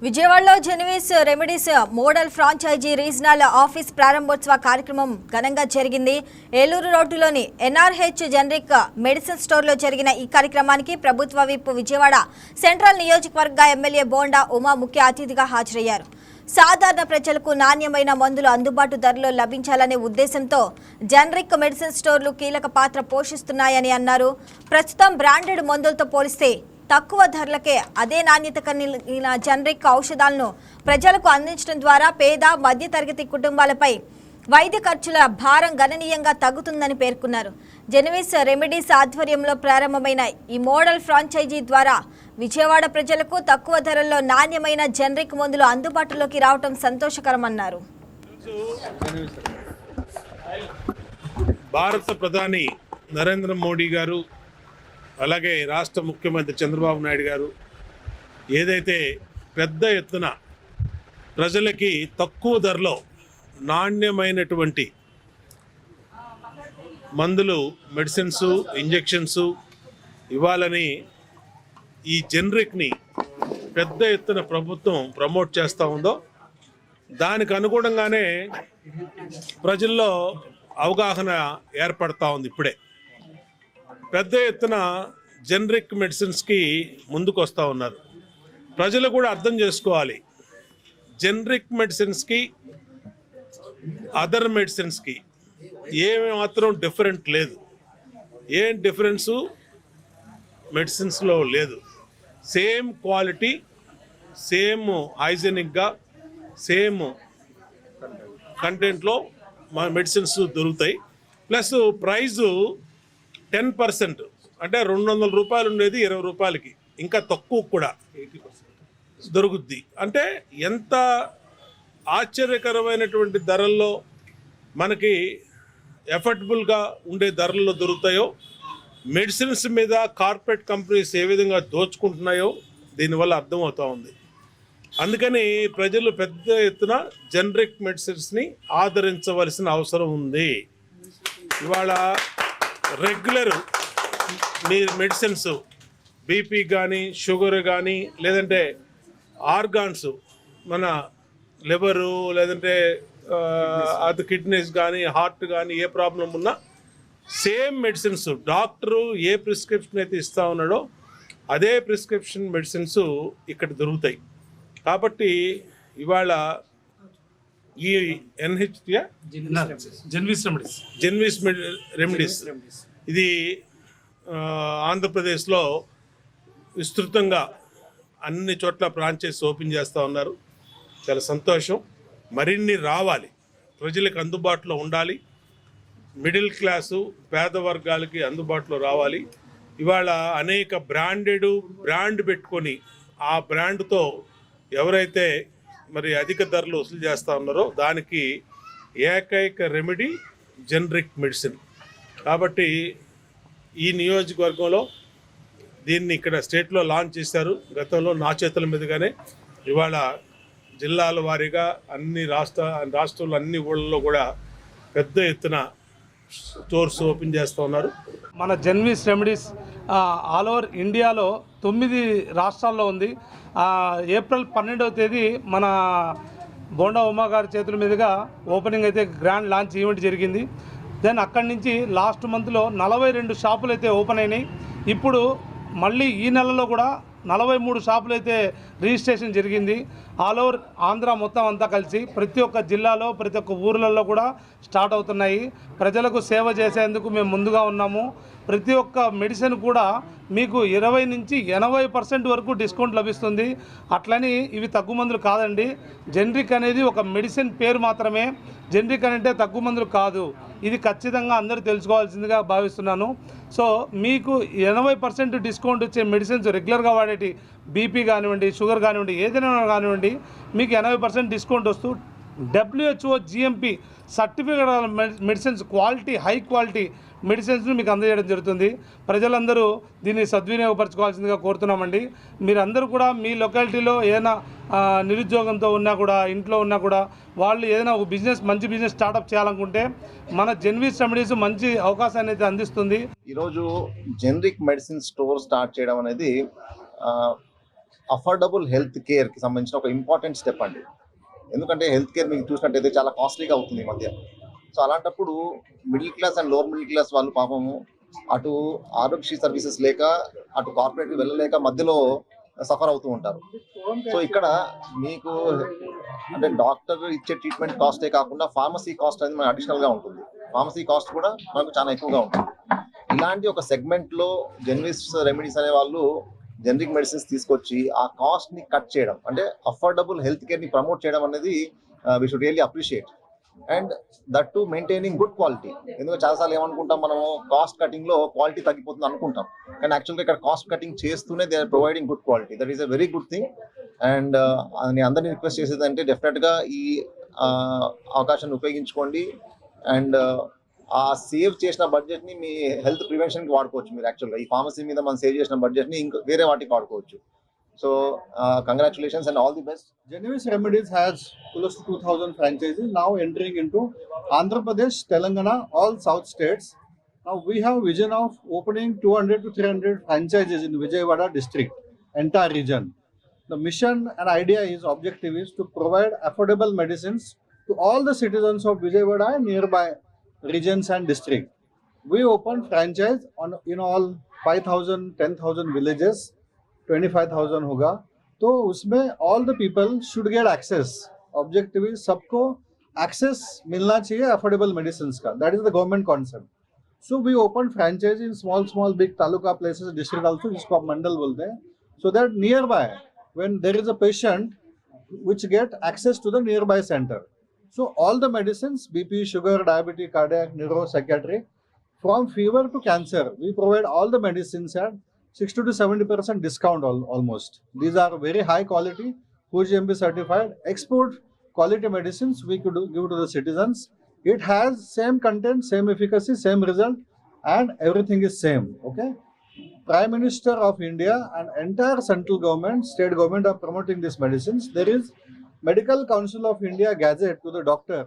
విజయవాడలో Genvis remedies model franchise regional office ప్రారంభోత్సవ కార్యక్రమం ఘనంగా జరిగింది. ఏలూరు రోడ్డులోని ఎన్ఆర్హెచ్ జనరిక్ మెడిసిన్ స్టోర్లో జరిగిన ఈ కార్యక్రమానికి ప్రభుత్వ విప్ విజయవాడ సెంట్రల్ నియోజకవర్గ ఎమ్మెల్యే బోండా ఉమా ముఖ్య అతిథిగా హాజరయ్యారు. సాధారణ ప్రజలకు నాణ్యమైన మందులు అందుబాటు ధరలో లభించాలనే ఉద్దేశంతో జనరిక్ మెడిసిన్ స్టోర్లు కీలక పాత్ర పోషిస్తున్నాయని అన్నారు. ప్రస్తుతం బ్రాండెడ్ మందులతో పోలిస్తే తక్కువ ధరలకే అదే నాణ్యత కలిగిన జనరిక్ ఔషధాలను ప్రజలకు అందించడం ద్వారా పేద మధ్యతరగతి కుటుంబాలపై వైద్య ఖర్చుల భారం గణనీయంగా తగ్గుతుందని పేర్కొన్నారు. జెన్విస్ రెమెడీస్ ఆధ్వర్యంలో ప్రారంభమైన ఈ మోడల్ ఫ్రాంచైజీ ద్వారా విజయవాడ ప్రజలకు తక్కువ ధరల్లో నాణ్యమైన జనరిక్ మందులు అందుబాటులోకి రావడం సంతోషకరమన్నారు. భారత ప్రధాని నరేంద్ర మోడీ గారు అలాగే రాష్ట్ర ముఖ్యమంత్రి చంద్రబాబు నాయుడు గారు ఏదైతే పెద్ద ఎత్తున ప్రజలకి తక్కువ ధరలో నాణ్యమైనటువంటి మందులు, మెడిసిన్స్, ఇంజెక్షన్స్ ఇవ్వాలని ఈ జనరిక్ని పెద్ద ఎత్తున ప్రభుత్వం ప్రమోట్ చేస్తూ ఉందో దానికి అనుగుణంగానే ప్రజల్లో అవగాహన ఏర్పడతా ఉంది. ఇప్పుడే పెద్ద ఎత్తున జనరిక్ మెడిసిన్స్కి ముందుకు వస్తూ ఉన్నారు. ప్రజలు కూడా అర్థం చేసుకోవాలి, జనరిక్ మెడిసిన్స్కి అదర్ మెడిసిన్స్కి ఏమి మాత్రం డిఫరెంట్ లేదు. ఏం డిఫరెన్సు మెడిసిన్స్లో లేదు. సేమ్ క్వాలిటీ, సేమ్ హైజెనిక్గా, సేమ్ కంటెంట్లో మా మెడిసిన్స్ దొరుకుతాయి. ప్లస్ ప్రైజు 10%, అంటే 200 రూపాయలు ఉండేది 20 రూపాయలకి, ఇంకా తక్కువ కూడా 80% దొరుకుద్ది. అంటే ఎంత ఆశ్చర్యకరమైనటువంటి ధరల్లో మనకి ఎఫర్డబుల్గా ఉండే ధరల్లో దొరుకుతాయో, మెడిసిన్స్ మీద కార్పొరేట్ కంపెనీస్ ఏ విధంగా దోచుకుంటున్నాయో దీనివల్ల అర్థమవుతూ ఉంది. అందుకని ప్రజలు పెద్ద ఎత్తున జనరిక్ మెడిసిన్స్ని ఆదరించవలసిన అవసరం ఉంది. ఇవాళ రెగ్యులర్ మీరు మెడిసిన్స్ బీపీ కానీ, షుగర్ కానీ, లేదంటే ఆర్గాన్స్ మన లివరు, లేదంటే అది కిడ్నీస్ కానీ, హార్ట్ కానీ, ఏ ప్రాబ్లం ఉన్నా సేమ్ మెడిసిన్స్ డాక్టరు ఏ ప్రిస్క్రిప్షన్ అయితే ఇస్తూ ఉన్నాడో అదే ప్రిస్క్రిప్షన్ మెడిసిన్స్ ఇక్కడ దొరుకుతాయి. కాబట్టి ఇవాళ ఈ జెన్విస్ రెమెడీస్ ఇది ఆంధ్రప్రదేశ్లో విస్తృతంగా అన్ని చోట్ల ఫ్రాంచైజ్ ఓపెన్ చేస్తూ ఉన్నారు. చాలా సంతోషం. మరిన్ని రావాలి, ప్రజలకు అందుబాటులో ఉండాలి. మిడిల్ క్లాసు, పేద వర్గాలకి అందుబాటులో రావాలి. ఇవాళ అనేక బ్రాండ్ పెట్టుకొని ఆ బ్రాండ్తో ఎవరైతే మరి అధిక ధరలు వసూలు చేస్తూ ఉన్నారో దానికి ఏకైక రెమెడీ జనరిక్ మెడిసిన్. కాబట్టి ఈ నియోజకవర్గంలో దీన్ని ఇక్కడ స్టేట్లో లాంచ్ చేశారు. గతంలో నా చేతుల మీదుగానే ఇవాళ జిల్లాల వారీగా అన్ని రాష్ట్రాల్లో అన్ని ఊళ్ళలో కూడా పెద్ద ఎత్తున స్టోర్స్ ఓపెన్ చేస్తూ ఉన్నారు. మన జెన్విస్ రెమెడీస్ ఆల్ ఓవర్ ఇండియాలో 9 రాష్ట్రాల్లో ఉంది. ఏప్రిల్ 12వ తేదీ మన బోండా ఉమా గారి చేతుల మీదుగా ఓపెనింగ్ అయితే గ్రాండ్ లాంచ్ ఈవెంట్ జరిగింది. దెన్ అక్కడి నుంచి లాస్ట్ మంత్లో 42 షాపులు అయితే ఓపెన్ అయినాయి. ఇప్పుడు మళ్ళీ ఈ నెలలో కూడా 43 షాపులు అయితే రిజిస్ట్రేషన్ జరిగింది. ఆల్ ఓవర్ ఆంధ్ర మొత్తం అంతా కలిసి ప్రతి ఒక్క జిల్లాలో, ప్రతి ఒక్క ఊర్లలో కూడా స్టార్ట్ అవుతున్నాయి. ప్రజలకు సేవ చేసేందుకు మేము ముందుగా ఉన్నాము. ప్రతి ఒక్క మెడిసిన్ కూడా మీకు 20 నుంచి 80% వరకు డిస్కౌంట్ లభిస్తుంది. అట్లని ఇవి తక్కువ మందులు కాదండి. జనరిక్ అనేది ఒక మెడిసిన్ పేరు మాత్రమే. జనరిక్ అంటే తక్కువ మందులు కాదు. ఇది ఖచ్చితంగా అందరూ తెలుసుకోవాల్సిందిగా భావిస్తున్నాను. సో మీకు 80% డిస్కౌంట్ వచ్చే మెడిసిన్స్ రెగ్యులర్గా వాడేటి బీపీ కానివ్వండి, షుగర్ కానివ్వండి, ఏదైనా కానివ్వండి మీకు 80% డిస్కౌంట్ వస్తూ WHO GMP certificate medicines, quality, high quality మెడిసిన్స్ను మీకు అందజేయడం జరుగుతుంది. ప్రజలందరూ దీన్ని సద్వినియోగపరచుకోవాల్సిందిగా కోరుతున్నామండి. మీరందరూ కూడా మీ లొకాలిటీలో ఏదైనా నిరుద్యోగంతో ఉన్నా కూడా, ఇంట్లో ఉన్నా కూడా వాళ్ళు ఏదైనా ఒక మంచి బిజినెస్ స్టార్ట్అప్ చేయాలనుకుంటే మన జెన్విస్ రెమెడీస్ మంచి అవకాశాన్ని అయితే అందిస్తుంది. ఈరోజు జనరిక్ మెడిసిన్ స్టోర్ స్టార్ట్ చేయడం అనేది అఫోర్డబుల్ హెల్త్ కేర్కి సంబంధించిన ఒక ఇంపార్టెంట్ స్టెప్ అండి. ఎందుకంటే హెల్త్ కేర్ మీకు చూసినట్టయితే చాలా కాస్ట్లీగా అవుతుంది ఈ మధ్య. సో అలాంటప్పుడు middle class and lower middle class వాళ్ళు పాపము అటు ఆరోగ్యశ్రీ సర్వీసెస్ లేక అటు కార్పొరేట్కి వెళ్ళలేక మధ్యలో సఫర్ అవుతూ ఉంటారు. సో ఇక్కడ మీకు అంటే డాక్టర్ ఇచ్చే ట్రీట్మెంట్ కాస్టే కాకుండా ఫార్మసీ కాస్ట్ అనేది మనకు అడిషనల్గా ఉంటుంది. ఫార్మసీ కాస్ట్ కూడా మనకు చాలా ఎక్కువగా ఉంటుంది. ఇలాంటి ఒక సెగ్మెంట్లో జెనరిస్ రెమెడీస్ అనే వాళ్ళు జనరిక్ మెడిసిన్స్ తీసుకొచ్చి ఆ కాస్ట్ని కట్ చేయడం, అంటే అఫోర్డబుల్ హెల్త్ కేర్ని ప్రమోట్ చేయడం అనేది we should really appreciate. And that to maintaining good quality. ఎందుకంటే చాలాసార్లు ఏమనుకుంటాం మనము కాస్ట్ కటింగ్లో క్వాలిటీ తగ్గిపోతుంది అనుకుంటాం, కానీ యాక్చువల్గా ఇక్కడ కాస్ట్ కటింగ్ చేస్తూనే they are providing good quality. That is a very good thing. And నేను అందరినీ రిక్వెస్ట్ చేసేది అంటే డెఫినెట్గా ఈ అవకాశాన్ని ఉపయోగించుకోండి. అండ్ ఆ సేవ్ చేసిన బడ్జెట్ని మీ హెల్త్ ప్రివెన్షన్కి వాడుకోవచ్చు. మీరు యాక్చువల్గా ఈ ఫార్మసీ మీద మనం సేవ్ చేసిన బడ్జెట్ని ఇంకా వేరే వాటికి వాడుకోవచ్చు. So, congratulations and all the best. Genevis Remedies has close to 2,000 franchises now entering into Andhra Pradesh, Telangana, all south states. Now we have vision of opening 200 to 300 franchises in Vijayawada district, entire region. The mission and idea is objective is to provide affordable medicines to all the citizens of Vijayawada and nearby regions and district. We open franchise on in all 5,000, 10,000 villages. 25,000 होगा, तो उसमें all the people should get access. Objective is सबको access मिलना चाहिए affordable medicines का. That is the government concept. So we open franchise in small big taluka places, district also, जिसको आप मंडल बोलते हैं, so that nearby when there is a patient which get access to the nearby center. So all the medicines, BP, sugar, diabetes, cardiac, neuro, psychiatric, from fever to cancer, we provide all the medicines at 60 to 70% discount almost. These are very high quality, GMP certified, export quality medicines we could give to the citizens. It has same content, same efficacy, same result, and everything is same. Okay. Prime Minister of India and entire central government, state government are promoting these medicines. There is Medical Council of India gazette to the doctor